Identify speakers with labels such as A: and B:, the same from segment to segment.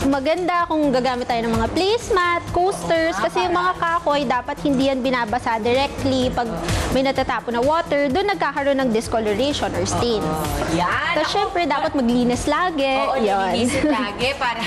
A: Maganda kung gagamit tayo ng mga placemat, coasters, kasi yung mga kahoy, dapat hindi yan binabasa directly. Pag may natatapon na water, doon nagkakaroon ng discoloration or stains.
B: Yan.
A: Tapos syempre, dapat maglinis lagi.
B: Oo, lilinisin lagi para,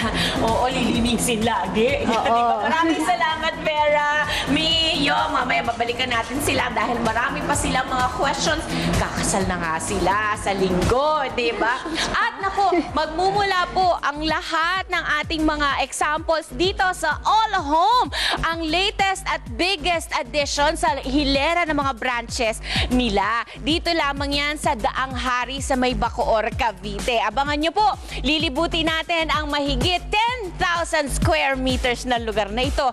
B: lilinisin lagi.
A: Oo.
B: Maraming salamat, Vera. Mio, mamaya babalikan natin sila dahil marami pa silang mga questions. Kakasal na nga sila sa linggo, di ba? At naku, magmumula po ang lahat ng ating mga examples dito sa All Home. Ang latest at biggest addition sa hilera ng mga branches nila. Dito lamang yan sa Daang Hari sa may Bacoor, Cavite. Abangan nyo po, lilibuti natin ang mahigit 10,000 square meters na lugar na ito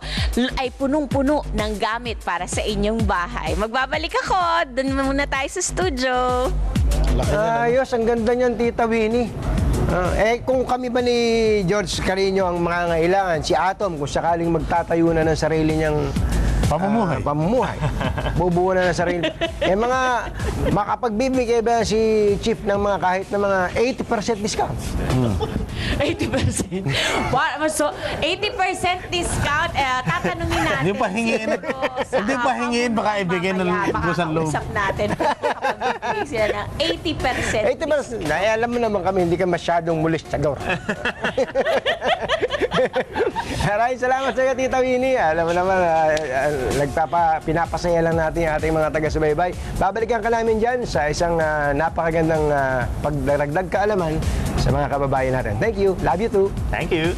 B: ay punong-puno ng gamit para sa inyong bahay. Magbabalik ako. Doon muna tayo sa studio.
C: Ayos, ang ganda niyan, Tita Winnie. Kung kami ba ni George Carino ang mangangailangan, si Atom, kung sakaling magtatayo na ng sarili niyang pamumuhay. Bubuo na ng sarili. Makapagbibigay ba si Chief ng mga kahit na mga 80% discount?
B: 80%? So, 80% discount, tatanungin natin.
D: Hindi pa hingin, baka ibigay ng kusang loob.
B: Makausap natin kapag bibigay sila ng 80%
C: 80%. Alam mo naman kami, hindi ka masyadong molestador. Maraming salamat sa iyo, Tita Winnie. Alam mo naman, pinapasaya lang natin yung ating mga taga-subaybay. Babalikan ka namin dyan sa isang napakagandang pagdaragdag kaalaman sa mga kababayan natin. Thank you. Love you too.
D: Thank you.